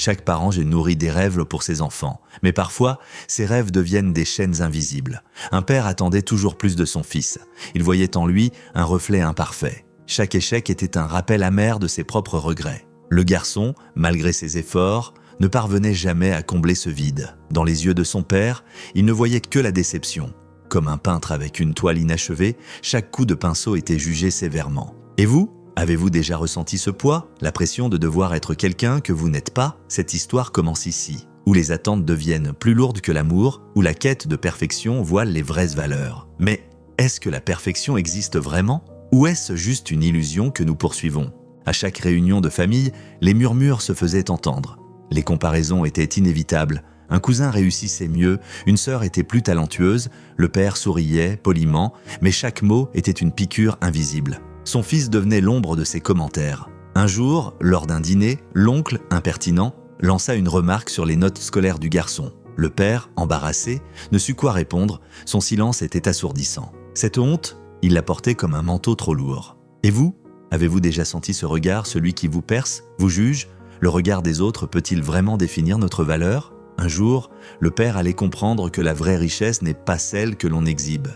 Chaque parent nourrit des rêves pour ses enfants, mais parfois, ces rêves deviennent des chaînes invisibles. Un père attendait toujours plus de son fils. Il voyait en lui un reflet imparfait. Chaque échec était un rappel amer de ses propres regrets. Le garçon, malgré ses efforts, ne parvenait jamais à combler ce vide. Dans les yeux de son père, il ne voyait que la déception. Comme un peintre avec une toile inachevée, chaque coup de pinceau était jugé sévèrement. Et vous ? Avez-vous déjà ressenti ce poids? La pression de devoir être quelqu'un que vous n'êtes pas? Cette histoire commence ici, où les attentes deviennent plus lourdes que l'amour, où la quête de perfection voile les vraies valeurs. Mais est-ce que la perfection existe vraiment? Ou est-ce juste une illusion que nous poursuivons? À chaque réunion de famille, les murmures se faisaient entendre. Les comparaisons étaient inévitables. Un cousin réussissait mieux, une sœur était plus talentueuse, le père souriait poliment, mais chaque mot était une piqûre invisible. Son fils devenait l'ombre de ses commentaires. Un jour, lors d'un dîner, l'oncle, impertinent, lança une remarque sur les notes scolaires du garçon. Le père, embarrassé, ne sut quoi répondre, son silence était assourdissant. Cette honte, il la portait comme un manteau trop lourd. Et vous, avez-vous déjà senti ce regard, celui qui vous perce, vous juge? Le regard des autres peut-il vraiment définir notre valeur? Un jour, le père allait comprendre que la vraie richesse n'est pas celle que l'on exhibe.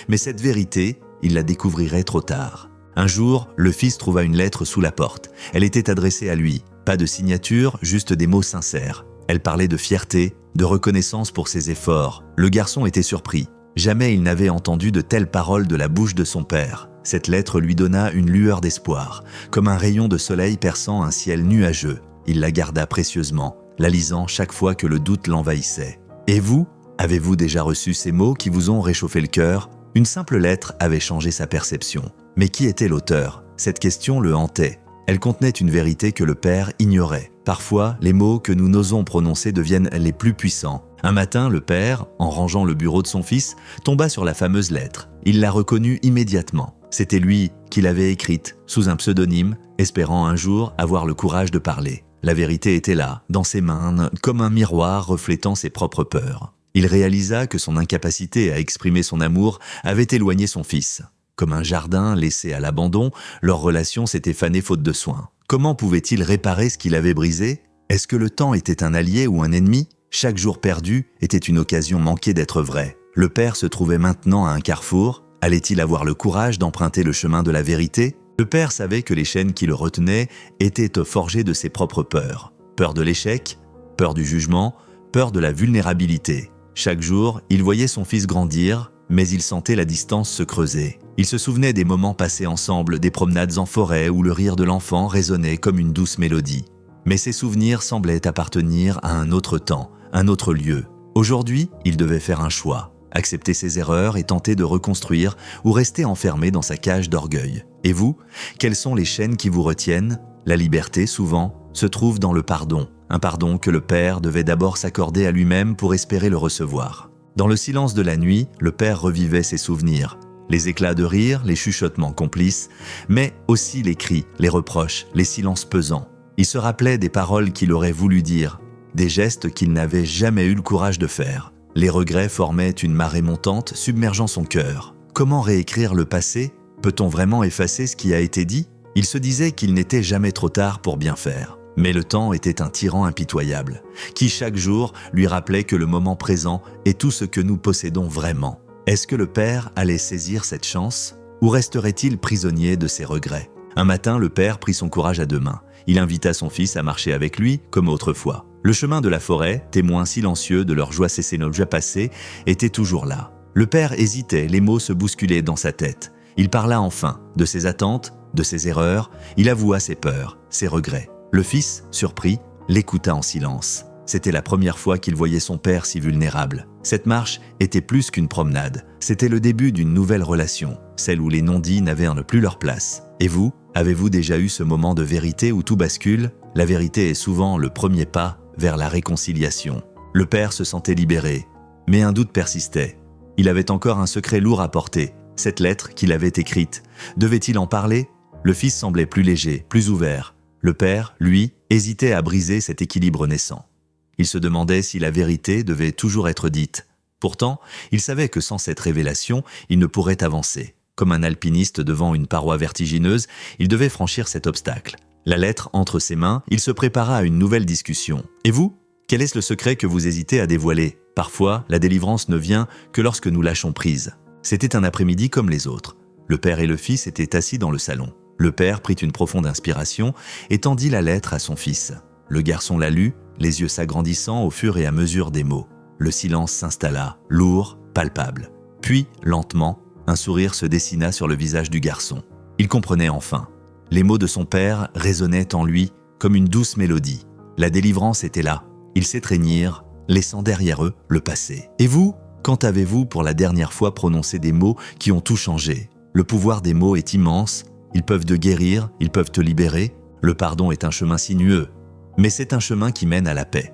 Mais cette vérité, il la découvrirait trop tard. Un jour, le fils trouva une lettre sous la porte. Elle était adressée à lui. Pas de signature, juste des mots sincères. Elle parlait de fierté, de reconnaissance pour ses efforts. Le garçon était surpris. Jamais il n'avait entendu de telles paroles de la bouche de son père. Cette lettre lui donna une lueur d'espoir, comme un rayon de soleil perçant un ciel nuageux. Il la garda précieusement, la lisant chaque fois que le doute l'envahissait. Et vous, avez-vous déjà reçu ces mots qui vous ont réchauffé le cœur? Une simple lettre avait changé sa perception. Mais qui était l'auteur? Cette question le hantait. Elle contenait une vérité que le père ignorait. Parfois, les mots que nous n'osons prononcer deviennent les plus puissants. Un matin, le père, en rangeant le bureau de son fils, tomba sur la fameuse lettre. Il la reconnut immédiatement. C'était lui qui l'avait écrite, sous un pseudonyme, espérant un jour avoir le courage de parler. La vérité était là, dans ses mains, comme un miroir reflétant ses propres peurs. Il réalisa que son incapacité à exprimer son amour avait éloigné son fils. Comme un jardin laissé à l'abandon, leur relation s'était fanée faute de soins. Comment pouvait-il réparer ce qu'il avait brisé? Est-ce que le temps était un allié ou un ennemi? Chaque jour perdu était une occasion manquée d'être vrai. Le père se trouvait maintenant à un carrefour. Allait-il avoir le courage d'emprunter le chemin de la vérité? Le père savait que les chaînes qui le retenaient étaient forgées de ses propres peurs. Peur de l'échec, peur du jugement, peur de la vulnérabilité. Chaque jour, il voyait son fils grandir, mais il sentait la distance se creuser. Il se souvenait des moments passés ensemble, des promenades en forêt où le rire de l'enfant résonnait comme une douce mélodie. Mais ces souvenirs semblaient appartenir à un autre temps, un autre lieu. Aujourd'hui, il devait faire un choix, accepter ses erreurs et tenter de reconstruire ou rester enfermé dans sa cage d'orgueil. Et vous, quelles sont les chaînes qui vous retiennent? La liberté, souvent, se trouve dans le pardon. Un pardon que le père devait d'abord s'accorder à lui-même pour espérer le recevoir. Dans le silence de la nuit, le père revivait ses souvenirs. Les éclats de rire, les chuchotements complices, mais aussi les cris, les reproches, les silences pesants. Il se rappelait des paroles qu'il aurait voulu dire, des gestes qu'il n'avait jamais eu le courage de faire. Les regrets formaient une marée montante, submergeant son cœur. Comment réécrire le passé? Peut-on vraiment effacer ce qui a été dit? Il se disait qu'il n'était jamais trop tard pour bien faire. Mais le temps était un tyran impitoyable, qui chaque jour lui rappelait que le moment présent est tout ce que nous possédons vraiment. Est-ce que le père allait saisir cette chance? Ou resterait-il prisonnier de ses regrets? Un matin, le père prit son courage à deux mains. Il invita son fils à marcher avec lui, comme autrefois. Le chemin de la forêt, témoin silencieux de leur joie déjà passée, était toujours là. Le père hésitait, les mots se bousculaient dans sa tête. Il parla enfin, de ses attentes, de ses erreurs, il avoua ses peurs, ses regrets. Le fils, surpris, l'écouta en silence. C'était la première fois qu'il voyait son père si vulnérable. Cette marche était plus qu'une promenade. C'était le début d'une nouvelle relation, celle où les non-dits n'avaient plus leur place. Et vous, avez-vous déjà eu ce moment de vérité où tout bascule? La vérité est souvent le premier pas vers la réconciliation. Le père se sentait libéré, mais un doute persistait. Il avait encore un secret lourd à porter. Cette lettre qu'il avait écrite, devait-il en parler? Le fils semblait plus léger, plus ouvert. Le père, lui, hésitait à briser cet équilibre naissant. Il se demandait si la vérité devait toujours être dite. Pourtant, il savait que sans cette révélation, il ne pourrait avancer. Comme un alpiniste devant une paroi vertigineuse, il devait franchir cet obstacle. La lettre entre ses mains, il se prépara à une nouvelle discussion. Et vous? Quel est le secret que vous hésitez à dévoiler? Parfois, la délivrance ne vient que lorsque nous lâchons prise. C'était un après-midi comme les autres. Le père et le fils étaient assis dans le salon. Le père prit une profonde inspiration et tendit la lettre à son fils. Le garçon la lut, les yeux s'agrandissant au fur et à mesure des mots. Le silence s'installa, lourd, palpable. Puis, lentement, un sourire se dessina sur le visage du garçon. Il comprenait enfin. Les mots de son père résonnaient en lui comme une douce mélodie. La délivrance était là. Ils s'étreignirent, laissant derrière eux le passé. Et vous, quand avez-vous pour la dernière fois prononcé des mots qui ont tout changé? Le pouvoir des mots est immense, ils peuvent te guérir, ils peuvent te libérer. Le pardon est un chemin sinueux, mais c'est un chemin qui mène à la paix.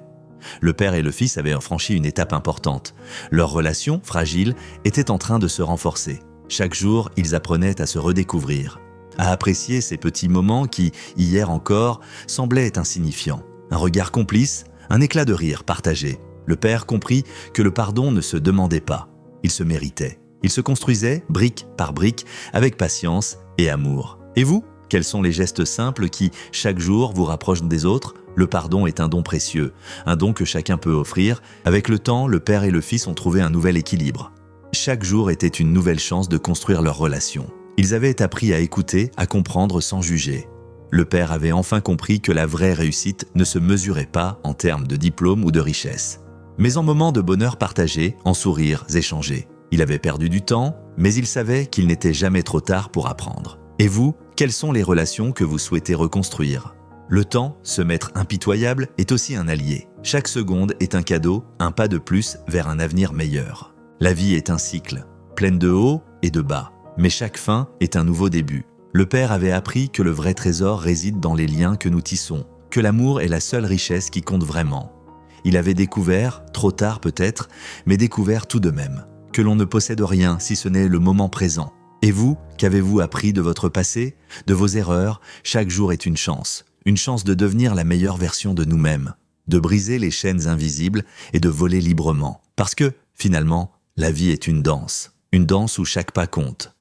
Le père et le fils avaient franchi une étape importante. Leur relation, fragile, était en train de se renforcer. Chaque jour, ils apprenaient à se redécouvrir, à apprécier ces petits moments qui, hier encore, semblaient insignifiants. Un regard complice, un éclat de rire partagé. Le père comprit que le pardon ne se demandait pas, il se méritait. Il se construisait, brique par brique, avec patience et amour. Et vous? Quels sont les gestes simples qui, chaque jour, vous rapprochent des autres? Le pardon est un don précieux, un don que chacun peut offrir. Avec le temps, le père et le fils ont trouvé un nouvel équilibre. Chaque jour était une nouvelle chance de construire leur relation. Ils avaient appris à écouter, à comprendre sans juger. Le père avait enfin compris que la vraie réussite ne se mesurait pas en termes de diplôme ou de richesse, mais en moments de bonheur partagé, en sourires échangés. Il avait perdu du temps, mais il savait qu'il n'était jamais trop tard pour apprendre. Et vous, quelles sont les relations que vous souhaitez reconstruire? Le temps, ce maître impitoyable, est aussi un allié. Chaque seconde est un cadeau, un pas de plus vers un avenir meilleur. La vie est un cycle, pleine de hauts et de bas, mais chaque fin est un nouveau début. Le père avait appris que le vrai trésor réside dans les liens que nous tissons, que l'amour est la seule richesse qui compte vraiment. Il avait découvert, trop tard peut-être, mais découvert tout de même, que l'on ne possède rien si ce n'est le moment présent. Et vous, qu'avez-vous appris de votre passé, de vos erreurs? Chaque jour est une chance de devenir la meilleure version de nous-mêmes, de briser les chaînes invisibles et de voler librement. Parce que, finalement, la vie est une danse où chaque pas compte.